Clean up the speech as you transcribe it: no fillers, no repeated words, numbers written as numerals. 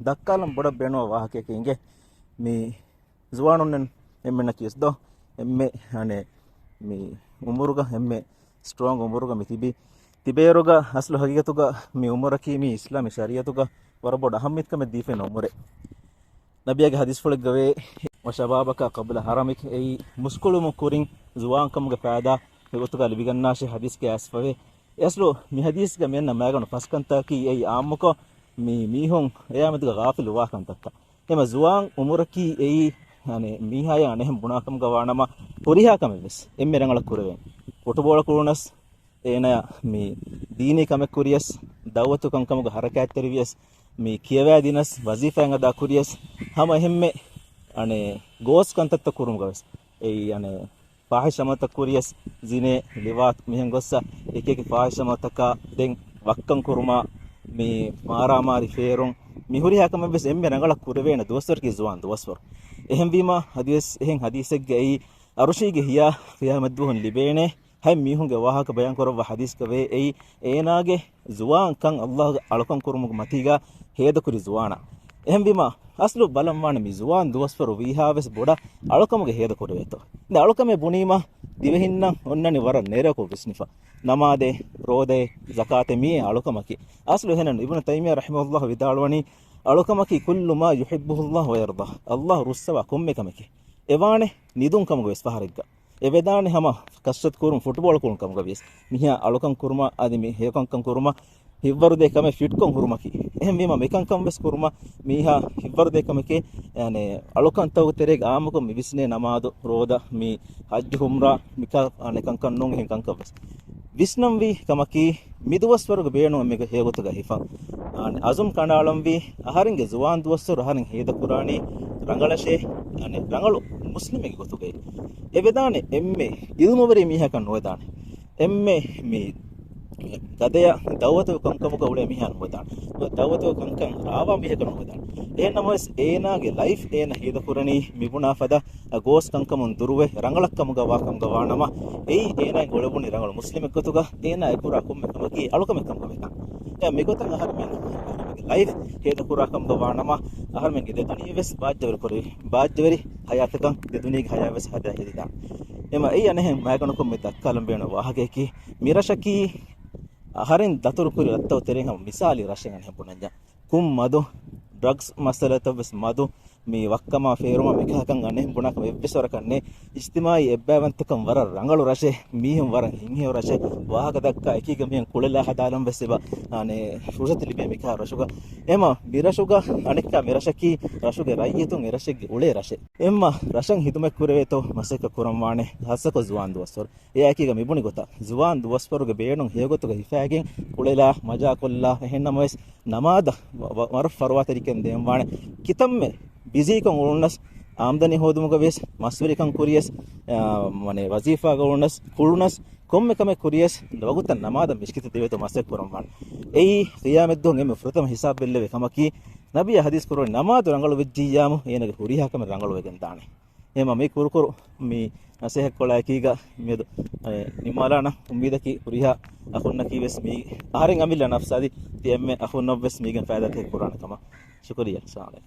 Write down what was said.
ದಕ್ಕಾಲಂ ಬೊಡ ಬೇಣುವ ವಾಹಕಕ್ಕೆ ಹಿಂಗೆ ಮೀ ಜುವಾನುಣ್ಣನ್ ಎಮ್ಮೆನ ಕಿಸ್ದೋ ಎಮ್ಮೆ ಅನೆ ಮೀ ಉಮರುಗ ಎಮ್ಮೆ ಸ್ಟ್ರಾಂಗ್ ಉಮರುಗ ಮಿ ತಿಬೇರುಗ ಅಸ್ಲು ಹಗಿಗತುಗ ಮಿ ಉಮರಕಿ ಮಿ ಇಸ್ಲಾಮಿ ಶರಿಯತುಗ ವರಬೋಡ ಅಹಮ್ಮಿತ್ಕಮೆ ದೀಫೆನ ಉಮರೆ ನಬಿಯಾಗೆ ಹದೀಸ್ ಫುಳಿಗೆ ಗವೆ ವಶಬಾಬಕ ಕಬಲ ಹರಮಿಕ್ ಐ ಮುಸ್ಕುಳುಮು ಕುರಿಂ ಜುವಾಂಕಮ್ಗೆ ಫಾದಾ ಗೊತ್ತುಗ ಲಿಬಿಗನ್ನಾಶೆ ಹದೀಸ್ಗೆ ಆಸ್ಫವೆ ಎಸ್ಲು ಮಿ ಹದೀಸ್ಗೆ ಮೆನ್ನ ಮ್ಯಾಗನು ಫಸ್ಕಂತಕಿ ಐ ಆಮ್ಮುಕ ಮಿ ಮೀಹೊಂ ಎಯಾಮದಿಗ ಗಾಫಿಲು ವಾಕಂತಕ್ಕ එම ජුවාන් උමුරකී එයි අනේ මීහාය අනෙහම් බුණාකම් ගවානම පොරිහාකම වෙස් එම්මෙ රංගල කුරවෙන් ඔටබෝල කුරුනස් ඒන මේ දීනේ කම කුරියස් දවතු කංකමග හරකෑත් තෙරිවියස් මේ කියවෑ දිනස් වසීෆාන් අදා කුරියස් හැම එහෙම්මෙ අනේ ගෝස් කන්තත්ත කුරුම් ගවස් එයි අනේ පාහිෂමත කුරියස් ජිනේ ලිවාත් මිහෙන් ගොස්සා එක එක පාහිෂමතක දෙන් වක්කම් කුරුමා මේ මාරාමාරි ෆේරුන් මිහුරි හැකම බෙස් එම්බෙ නගල කුරවේන දොස්තර කි ජුවාන් දොස්වර එහෙම් වීම හදීස් එහෙන් හදීසෙක්ගේ එයි අරුෂීගේ හියා ෆියාමත් දුහන් ලිබේනේ hay mihunge wahaka bayan korwa hadis ka ve ei eenage zuwan kan allah alakon kurumug matiga heda kuri zuwana ehem bima aslu balam wana mi zuwan duwasfaru vihaves boda alakamuge heda kurweto inde alakame bunima divehinna onnani wara nerako bisnifa namade rode zakate mi alakamaki aslu henan ibn taymiyyah rahimahullah vidalwani alakamaki kullu ma yuhibbuhu allah wa yarda allah russawa komme kamaki ewane nidun kamuge vesfaharigga එවෙදානේ හැම කස්සත් කුරුම් football කුරුම් කම ගවිස් මිහා අලකම් කුරුම ආදි මේ හේකංකම් කුරුම හිවරු දෙකම fit කොන් කුරුමකි එහෙම මේම මේකංකම් වෙස් කුරුම මිහා හිවරු දෙකමකේ යන්නේ අලකම් තව තෙරේ ආමක මිවිස්නේ නමාද රෝදා මි හජ් හුම්රා මිකා අනකංකම් නොන් හේකංකම් වෙස් විස්නම් වි කමකි මිදවස් වර්ග බේනෝ මේක හේගොතග හිෆා අසුම් කණාලම් වි අහරින්ගේ ජුවාන් දුවස්සර අහරින් හේද කුරානි රංගලෂේ අනේ රංගලු මුස්ලිමෙක් ගොතුගේ එවෙදානේ එම්මේ ඉල්මුවරි මිහකන් නොයදානේ එම්මේ මේ ගදය දවතු කංකමුක උලේ මිහන් නොයදාන දවතු කංකම් ආවා මිහකන් නොයදාන එනමස් ඒනාගේ ලයිෆ් ඒන හේද කුරණි මිබුනා ෆදා ගෝස් කංකමුන් දුරුවේ රංගලක්කමුග වාකම් ගවානම එයි ඒනයි ගොලබුනි රංගල මුස්ලිමෙක් ගොතුග ඒනයි කුරා කොම්මකමකි අලුකමකම් ගවෙක යා මේගොතන් අහර්මෙන් ලයිෆ් හේද කුරාකම් ගවානම අහර්මෙන් ගෙද දුනිය වෙස් බාජ්ජවර කරේ බාජ්ජවරි හයාතකම් දෙදුනිගේ හයාවස් හදා හෙදිදා එම එයි අනේ මයකනකොම් මෙ දක්කලම් බේන වාහකේකි මිරෂකි අහරින් දතුරු කුරි රත්තව තෙරෙන් හම මිසාලි රෂෙන් අනේ පුණජා කුම් මදු ඩ්‍රග්ස් මසලත වෙස් මදු මේ වක්කම ෆේරුම මෙකහකන් අනේ පුණකම එබ්බෙසවර කන්නේ ඉස්තිමායි එබ්බවන්තකම් වර රංගලු රෂේ මීහම් වර හිංහිව රෂේ වාහක දක්කා එකීග මියන් කුලලා හදාලම් වෙස්සෙබ අනේ ෆුර්සත් ලිබේ මෙකහ රෂුග එම මිරෂුග අනෙක්ක මිරෂකි රෂුගේ රයියතුන් එරෂෙක්ගේ උලේ රෂේ එම්ම රෂන් හිතුමෙක් කුරවේතෝ මසෙක කුරම් වානේ හසක ජුවාන් දුවස්වර ඒ එකීග මිබුනි ගොත ජුවාන් දුවස්වරගේ බේණුන් හේගොතක හිෆාගෙන් කුලලා මජා කොල්ලා එහෙන්නම වෙස් නමාද වර ෆරවාතරිකෙන් දෙම් වානේ කිතම්මේ ಬಿಜಿಕಂ ಉಳ್ಳನಸ್ ಆಮದನಿ ಹೋದುಮುಗ ವೇಸ್ ಮಸ್ವರಿಕಂ ಕುರಿಯಸ್ ಮನೆ ವಜೀಫಾ ಗೌಳನಸ್ ಕುಳುನಸ್ ಕೊಮ್ಮೆ ಕಮೆ ಕುರಿಯಸ್ ಲಗುತ ನಮಾದ ಮಿಷ್ಕಿತ ದೇವತ ಮಸೆಕ್ ಪರಮಾನ್ ಏಯಿ ಕಿಯಾಮದ್ದು ಗೆಮ ಫ್ರತಮ ಹಿಸಾಬ್ ಬೆಲ್ಲೆವೆ ಕಮಕಿ ನಬಿಯ ಹದೀಸ್ ಕುರು ನಮಾದು ರಂಗಳು ವಿಜ್ಜಿಯಾಮು ಏನಗೆ ಹುರಿಹಾ ಕಮೆ ರಂಗಳು ವೆಗನ್ ದಾಣೆ ಏಮ ಮೇ ಕುರುಕುರು ಮಿ ನಸೆಹಕ್ ಕೊಳಾಯ ಕೀಗ ಮೇದು ನಿಮ್ಮಲಾನ ಉಮ್ಮೀದಕಿ ಹುರಿಹಾ ಅಖುನ್ನಕಿ ವೆಸ್ ಮಿ ಆರೆಂ ಅಮಿಲ್ಲ ನಫ್ಸಾದಿ ತಿಯಮ್ಮೆ ಅಖುನ್ನವ್ ವೆಸ್ ಮೀಗನ್ ಫಾಯದಾ ತೆ ಕುರಾನ ಕಮ ಶುಕ್ರಿಯಾ ಸಲಾಮ್